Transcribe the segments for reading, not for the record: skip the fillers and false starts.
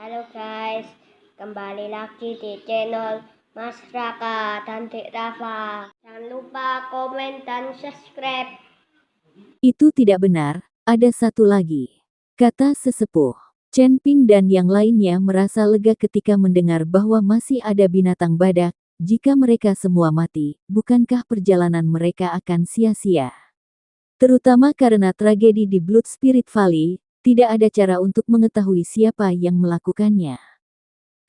Halo guys, kembali lagi di channel Mas Raka dan Dek Rafa. Jangan lupa komen dan subscribe. Itu tidak benar, ada satu lagi. Kata sesepuh. Chen Ping dan yang lainnya merasa lega ketika mendengar bahwa masih ada binatang badak. Jika mereka semua mati, bukankah perjalanan mereka akan sia-sia? Terutama karena tragedi di Blood Spirit Valley, tidak ada cara untuk mengetahui siapa yang melakukannya.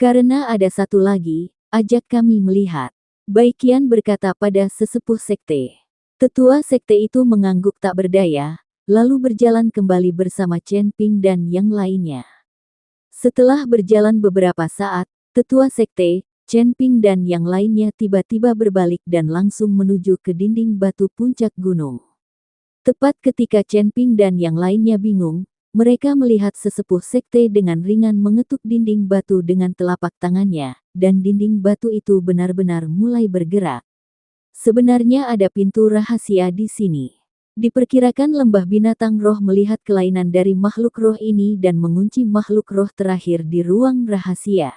Karena ada satu lagi, ajak kami melihat. Baikian berkata pada sesepuh sekte. Tetua sekte itu mengangguk tak berdaya, lalu berjalan kembali bersama Chen Ping dan yang lainnya. Setelah berjalan beberapa saat, tetua sekte, Chen Ping dan yang lainnya tiba-tiba berbalik dan langsung menuju ke dinding batu puncak gunung. Tepat ketika Chen Ping dan yang lainnya bingung, mereka melihat sesepuh sekte dengan ringan mengetuk dinding batu dengan telapak tangannya, dan dinding batu itu benar-benar mulai bergerak. Sebenarnya ada pintu rahasia di sini. Diperkirakan lembah binatang roh melihat kelainan dari makhluk roh ini dan mengunci makhluk roh terakhir di ruang rahasia.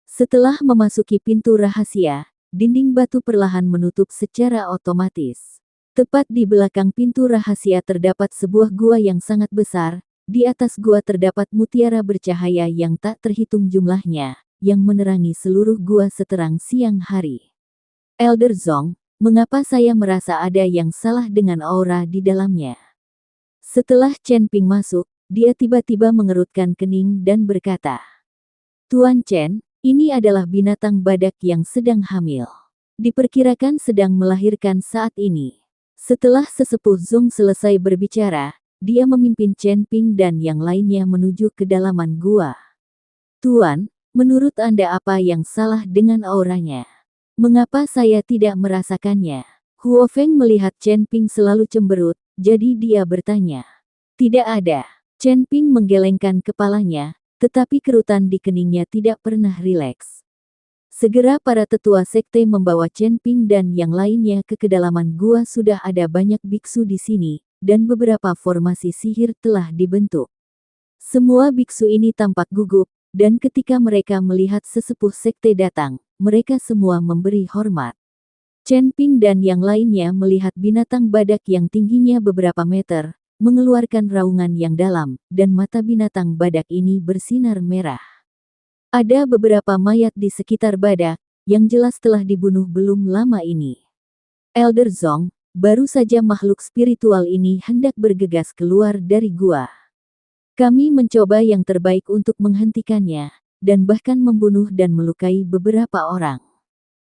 Setelah memasuki pintu rahasia, dinding batu perlahan menutup secara otomatis. Tepat di belakang pintu rahasia terdapat sebuah gua yang sangat besar. Di atas gua terdapat mutiara bercahaya yang tak terhitung jumlahnya, yang menerangi seluruh gua seterang siang hari. Elder Zong, mengapa saya merasa ada yang salah dengan aura di dalamnya? Setelah Chen Ping masuk, dia tiba-tiba mengerutkan kening dan berkata, Tuan Chen, ini adalah binatang badak yang sedang hamil. Diperkirakan sedang melahirkan saat ini. Setelah sesepuh Zong selesai berbicara, dia memimpin Chen Ping dan yang lainnya menuju ke dalaman gua. Tuan, menurut Anda apa yang salah dengan auranya? Mengapa saya tidak merasakannya? Huo Feng melihat Chen Ping selalu cemberut, jadi dia bertanya. Tidak ada. Chen Ping menggelengkan kepalanya, tetapi kerutan di keningnya tidak pernah rileks. Segera para tetua sekte membawa Chen Ping dan yang lainnya ke kedalaman gua. Sudah ada banyak biksu di sini, dan beberapa formasi sihir telah dibentuk. Semua biksu ini tampak gugup, dan ketika mereka melihat sesepuh sekte datang, mereka semua memberi hormat. Chen Ping dan yang lainnya melihat binatang badak yang tingginya beberapa meter, mengeluarkan raungan yang dalam, dan mata binatang badak ini bersinar merah. Ada beberapa mayat di sekitar badak, yang jelas telah dibunuh belum lama ini. Elder Zong, baru saja makhluk spiritual ini hendak bergegas keluar dari gua. Kami mencoba yang terbaik untuk menghentikannya, dan bahkan membunuh dan melukai beberapa orang.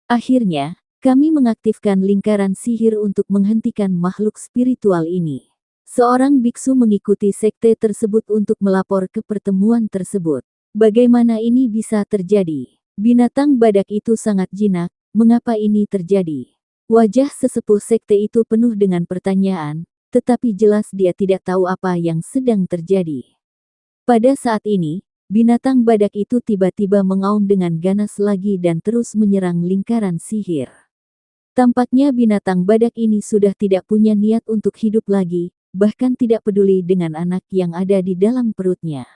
Akhirnya, kami mengaktifkan lingkaran sihir untuk menghentikan makhluk spiritual ini. Seorang biksu mengikuti sekte tersebut untuk melapor ke pertemuan tersebut. Bagaimana ini bisa terjadi? Binatang badak itu sangat jinak, mengapa ini terjadi? Wajah sesepuh sekte itu penuh dengan pertanyaan, tetapi jelas dia tidak tahu apa yang sedang terjadi. Pada saat ini, binatang badak itu tiba-tiba mengaum dengan ganas lagi dan terus menyerang lingkaran sihir. Tampaknya binatang badak ini sudah tidak punya niat untuk hidup lagi, bahkan tidak peduli dengan anak yang ada di dalam perutnya.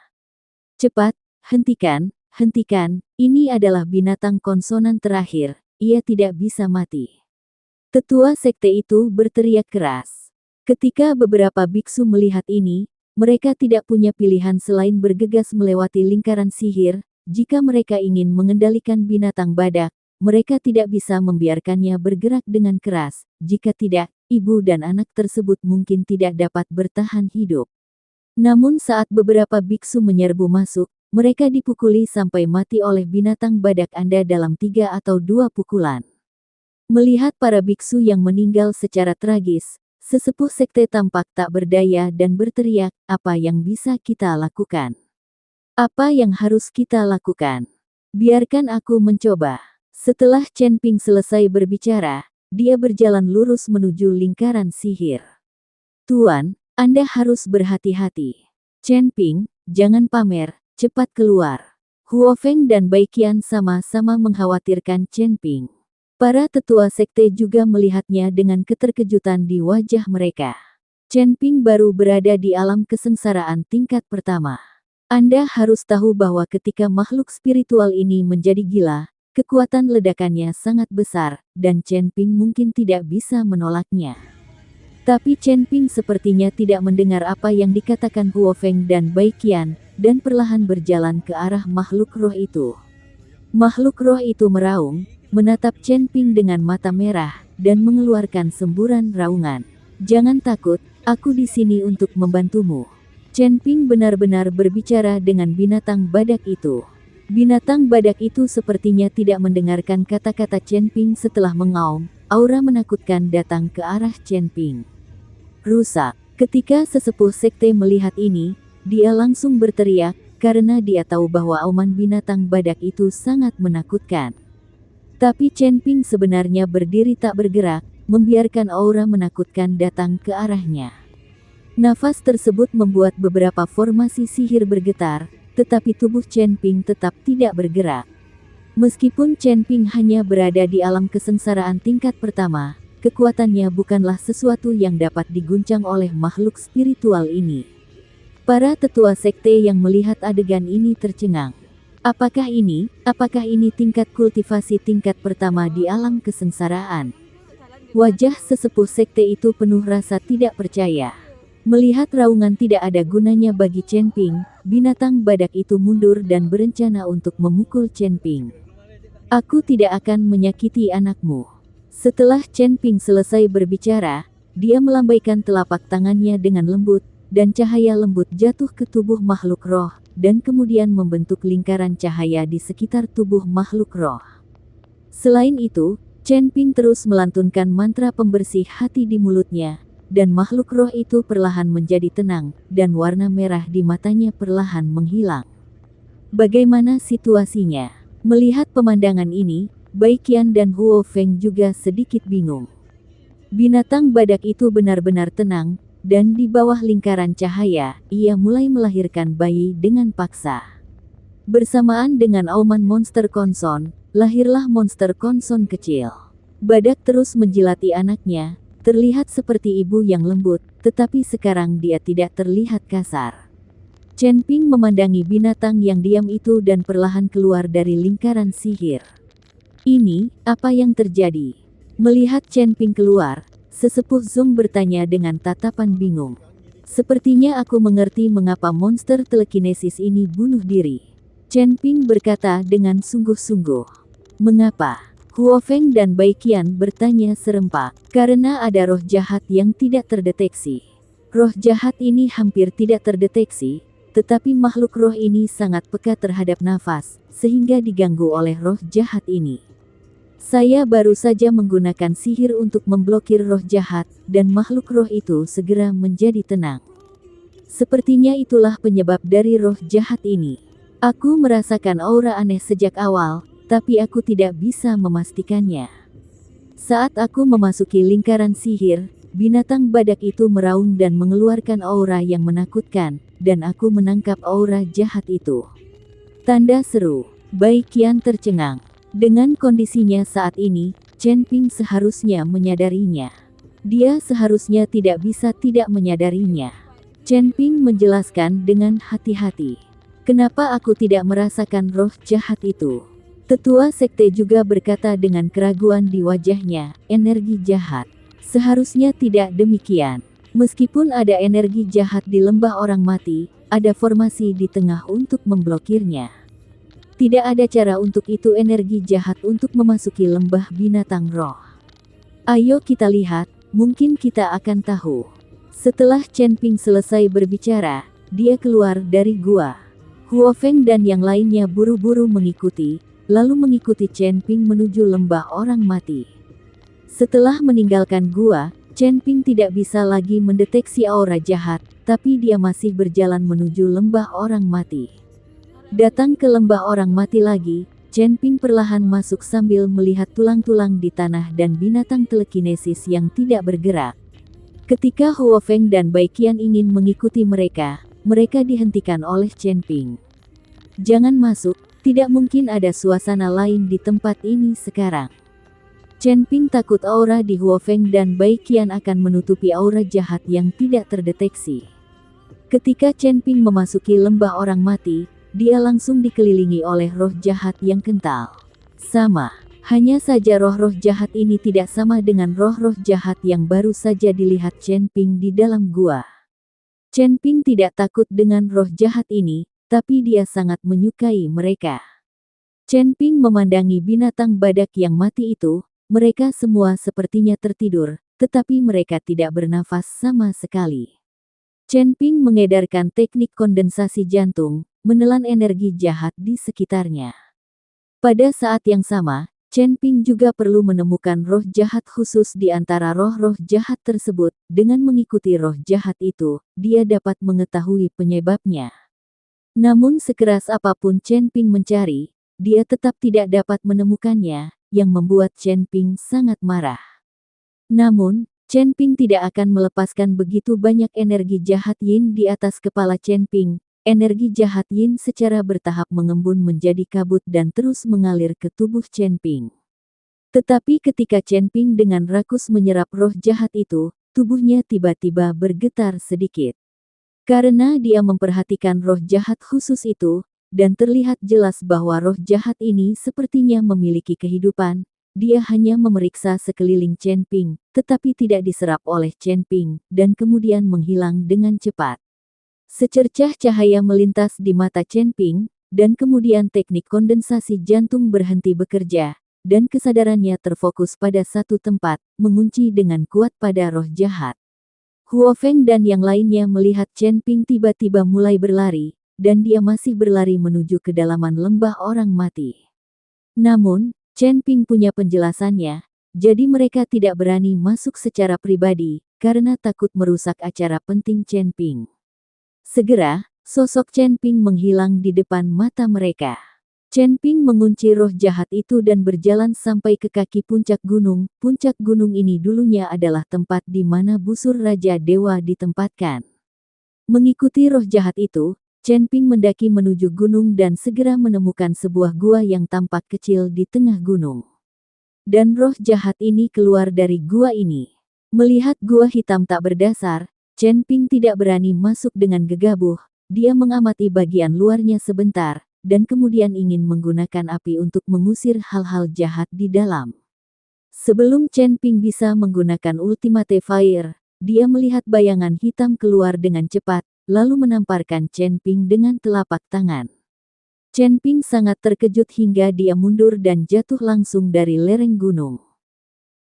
Cepat, hentikan, hentikan, ini adalah binatang konsonan terakhir, ia tidak bisa mati. Tetua sekte itu berteriak keras. Ketika beberapa biksu melihat ini, mereka tidak punya pilihan selain bergegas melewati lingkaran sihir. Jika mereka ingin mengendalikan binatang badak, mereka tidak bisa membiarkannya bergerak dengan keras. Jika tidak, ibu dan anak tersebut mungkin tidak dapat bertahan hidup. Namun saat beberapa biksu menyerbu masuk, mereka dipukuli sampai mati oleh binatang badak Anda dalam 3 atau 2 pukulan. Melihat para biksu yang meninggal secara tragis, sesepuh sekte tampak tak berdaya dan berteriak, apa yang bisa kita lakukan? Apa yang harus kita lakukan? Biarkan aku mencoba. Setelah Chen Ping selesai berbicara, dia berjalan lurus menuju lingkaran sihir. Tuan, Anda harus berhati-hati. Chen Ping, jangan pamer, cepat keluar. Huo Feng dan Baikian sama-sama mengkhawatirkan Chen Ping. Para tetua sekte juga melihatnya dengan keterkejutan di wajah mereka. Chen Ping baru berada di alam kesengsaraan tingkat pertama. Anda harus tahu bahwa ketika makhluk spiritual ini menjadi gila, kekuatan ledakannya sangat besar, dan Chen Ping mungkin tidak bisa menolaknya. Tapi Chen Ping sepertinya tidak mendengar apa yang dikatakan Huo Feng dan Bai Qian, dan perlahan berjalan ke arah makhluk roh itu. Makhluk roh itu meraung, menatap Chen Ping dengan mata merah, dan mengeluarkan semburan raungan. Jangan takut, aku di sini untuk membantumu. Chen Ping benar-benar berbicara dengan binatang badak itu. Binatang badak itu sepertinya tidak mendengarkan kata-kata Chen Ping setelah mengaum, aura menakutkan datang ke arah Chen Ping. Rusak. Ketika sesepuh sekte melihat ini, dia langsung berteriak, karena dia tahu bahwa auman binatang badak itu sangat menakutkan. Tapi Chen Ping sebenarnya berdiri tak bergerak, membiarkan aura menakutkan datang ke arahnya. Nafas tersebut membuat beberapa formasi sihir bergetar, tetapi tubuh Chen Ping tetap tidak bergerak. Meskipun Chen Ping hanya berada di alam kesengsaraan tingkat pertama, kekuatannya bukanlah sesuatu yang dapat diguncang oleh makhluk spiritual ini. Para tetua sekte yang melihat adegan ini tercengang. Apakah ini tingkat kultivasi tingkat pertama di alam kesengsaraan? Wajah sesepuh sekte itu penuh rasa tidak percaya. Melihat raungan tidak ada gunanya bagi Chen Ping, binatang badak itu mundur dan berencana untuk memukul Chen Ping. Aku tidak akan menyakiti anakmu. Setelah Chen Ping selesai berbicara, dia melambaikan telapak tangannya dengan lembut, dan cahaya lembut jatuh ke tubuh makhluk roh, dan kemudian membentuk lingkaran cahaya di sekitar tubuh makhluk roh. Selain itu, Chen Ping terus melantunkan mantra pembersih hati di mulutnya, dan makhluk roh itu perlahan menjadi tenang, dan warna merah di matanya perlahan menghilang. Bagaimana situasinya? Melihat pemandangan ini, Bai Qian dan Huo Feng juga sedikit bingung. Binatang badak itu benar-benar tenang, dan di bawah lingkaran cahaya, ia mulai melahirkan bayi dengan paksa. Bersamaan dengan auman monster konson, lahirlah monster konson kecil. Badak terus menjilati anaknya, terlihat seperti ibu yang lembut, tetapi sekarang dia tidak terlihat kasar. Chen Ping memandangi binatang yang diam itu dan perlahan keluar dari lingkaran sihir. Ini, apa yang terjadi? Melihat Chen Ping keluar, sesepuh Zong bertanya dengan tatapan bingung. Sepertinya aku mengerti mengapa monster telekinesis ini bunuh diri. Chen Ping berkata dengan sungguh-sungguh. Mengapa? Huo Feng dan Bai Qian bertanya serempak. Karena ada roh jahat yang tidak terdeteksi. Roh jahat ini hampir tidak terdeteksi, tetapi makhluk roh ini sangat peka terhadap nafas, sehingga diganggu oleh roh jahat ini. Saya baru saja menggunakan sihir untuk memblokir roh jahat, dan makhluk roh itu segera menjadi tenang. Sepertinya itulah penyebab dari roh jahat ini. Aku merasakan aura aneh sejak awal, tapi aku tidak bisa memastikannya. Saat aku memasuki lingkaran sihir, binatang badak itu meraung dan mengeluarkan aura yang menakutkan, dan aku menangkap aura jahat itu. Tanda seru. Bai Qian tercengang. Dengan kondisinya saat ini, Chen Ping seharusnya menyadarinya. Dia seharusnya tidak bisa tidak menyadarinya. Chen Ping menjelaskan dengan hati-hati. Kenapa aku tidak merasakan roh jahat itu? Tetua sekte juga berkata dengan keraguan di wajahnya, energi jahat. Seharusnya tidak demikian. Meskipun ada energi jahat di lembah orang mati, ada formasi di tengah untuk memblokirnya. Tidak ada cara untuk itu energi jahat untuk memasuki lembah binatang roh. Ayo kita lihat, mungkin kita akan tahu. Setelah Chen Ping selesai berbicara, dia keluar dari gua. Huo Feng dan yang lainnya buru-buru mengikuti, lalu mengikuti Chen Ping menuju lembah orang mati. Setelah meninggalkan gua, Chen Ping tidak bisa lagi mendeteksi aura jahat, tapi dia masih berjalan menuju lembah orang mati. Datang ke lembah orang mati lagi, Chen Ping perlahan masuk sambil melihat tulang-tulang di tanah dan binatang telekinesis yang tidak bergerak. Ketika Huo Feng dan Bai Qian ingin mengikuti mereka dihentikan oleh Chen Ping. Jangan masuk, tidak mungkin ada suasana lain di tempat ini sekarang. Chen Ping takut aura di Huo Feng dan Bai Qian akan menutupi aura jahat yang tidak terdeteksi. Ketika Chen Ping memasuki lembah orang mati, dia langsung dikelilingi oleh roh jahat yang kental. Sama, hanya saja roh-roh jahat ini tidak sama dengan roh-roh jahat yang baru saja dilihat Chen Ping di dalam gua. Chen Ping tidak takut dengan roh jahat ini, tapi dia sangat menyukai mereka. Chen Ping memandangi binatang badak yang mati itu, mereka semua sepertinya tertidur, tetapi mereka tidak bernafas sama sekali. Chen Ping mengedarkan teknik kondensasi jantung, menelan energi jahat di sekitarnya. Pada saat yang sama, Chen Ping juga perlu menemukan roh jahat khusus di antara roh-roh jahat tersebut. Dengan mengikuti roh jahat itu, dia dapat mengetahui penyebabnya. Namun sekeras apapun Chen Ping mencari, dia tetap tidak dapat menemukannya, yang membuat Chen Ping sangat marah. Namun, Chen Ping tidak akan melepaskan begitu banyak energi jahat yin di atas kepala Chen Ping. Energi jahat yin secara bertahap mengembun menjadi kabut dan terus mengalir ke tubuh Chen Ping. Tetapi ketika Chen Ping dengan rakus menyerap roh jahat itu, tubuhnya tiba-tiba bergetar sedikit. Karena dia memperhatikan roh jahat khusus itu, dan terlihat jelas bahwa roh jahat ini sepertinya memiliki kehidupan, dia hanya memeriksa sekeliling Chen Ping, tetapi tidak diserap oleh Chen Ping, dan kemudian menghilang dengan cepat. Secercah cahaya melintas di mata Chen Ping, dan kemudian teknik kondensasi jantung berhenti bekerja, dan kesadarannya terfokus pada satu tempat, mengunci dengan kuat pada roh jahat. Huo Feng dan yang lainnya melihat Chen Ping tiba-tiba mulai berlari, dan dia masih berlari menuju kedalaman lembah orang mati. Namun, Chen Ping punya penjelasannya, jadi mereka tidak berani masuk secara pribadi, karena takut merusak acara penting Chen Ping. Segera, sosok Chen Ping menghilang di depan mata mereka. Chen Ping mengunci roh jahat itu dan berjalan sampai ke kaki puncak gunung. Puncak gunung ini dulunya adalah tempat di mana busur Raja Dewa ditempatkan. Mengikuti roh jahat itu, Chen Ping mendaki menuju gunung dan segera menemukan sebuah gua yang tampak kecil di tengah gunung. Dan roh jahat ini keluar dari gua ini. Melihat gua hitam tak berdasar, Chen Ping tidak berani masuk dengan gegabah. Dia mengamati bagian luarnya sebentar, dan kemudian ingin menggunakan api untuk mengusir hal-hal jahat di dalam. Sebelum Chen Ping bisa menggunakan Ultimate Fire, dia melihat bayangan hitam keluar dengan cepat, lalu menamparkan Chen Ping dengan telapak tangan. Chen Ping sangat terkejut hingga dia mundur dan jatuh langsung dari lereng gunung.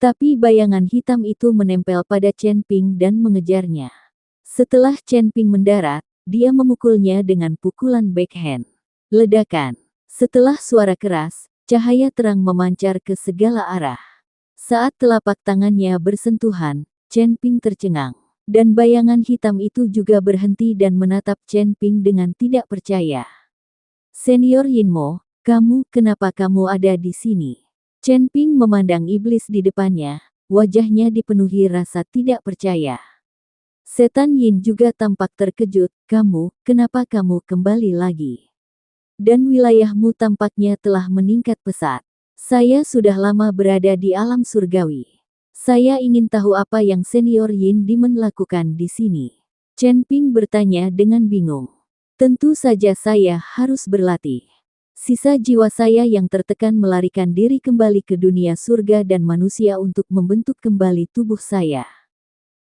Tapi bayangan hitam itu menempel pada Chen Ping dan mengejarnya. Setelah Chen Ping mendarat, dia memukulnya dengan pukulan backhand. Ledakan. Setelah suara keras, cahaya terang memancar ke segala arah. Saat telapak tangannya bersentuhan, Chen Ping tercengang. Dan bayangan hitam itu juga berhenti dan menatap Chen Ping dengan tidak percaya. Senior Yinmo, kenapa kamu ada di sini? Chen Ping memandang iblis di depannya, wajahnya dipenuhi rasa tidak percaya. Setan Yin juga tampak terkejut, kenapa kamu kembali lagi? Dan wilayahmu tampaknya telah meningkat pesat. Saya sudah lama berada di alam surgawi. Saya ingin tahu apa yang Senior Yin Demon lakukan di sini. Chen Ping bertanya dengan bingung. Tentu saja saya harus berlatih. Sisa jiwa saya yang tertekan melarikan diri kembali ke dunia surga dan manusia untuk membentuk kembali tubuh saya.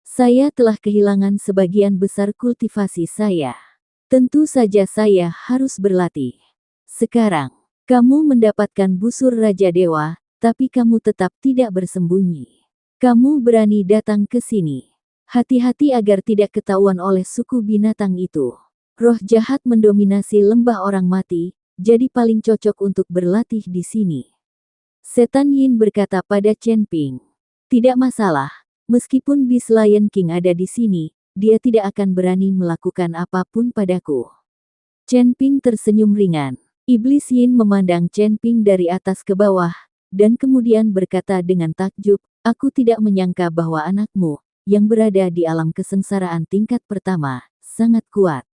Saya telah kehilangan sebagian besar kultivasi saya. Tentu saja saya harus berlatih. Sekarang, kamu mendapatkan busur Raja Dewa, tapi kamu tetap tidak bersembunyi. Kamu berani datang ke sini. Hati-hati agar tidak ketahuan oleh suku binatang itu. Roh jahat mendominasi lembah orang mati, jadi paling cocok untuk berlatih di sini. Setan Yin berkata pada Chen Ping. Tidak masalah, meskipun Beast Lion King ada di sini, dia tidak akan berani melakukan apapun padaku. Chen Ping tersenyum ringan. Iblis Yin memandang Chen Ping dari atas ke bawah, dan kemudian berkata dengan takjub, aku tidak menyangka bahwa anakmu, yang berada di alam kesengsaraan tingkat pertama, sangat kuat.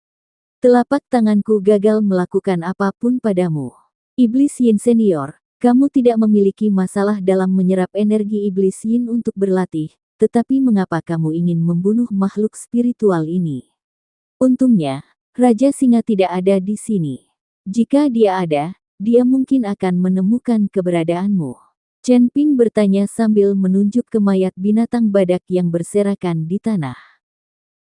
Telapak tanganku gagal melakukan apapun padamu. Iblis Yin Senior, kamu tidak memiliki masalah dalam menyerap energi Iblis Yin untuk berlatih, tetapi mengapa kamu ingin membunuh makhluk spiritual ini? Untungnya, Raja Singa tidak ada di sini. Jika dia ada, dia mungkin akan menemukan keberadaanmu. Chen Ping bertanya sambil menunjuk ke mayat binatang badak yang berserakan di tanah.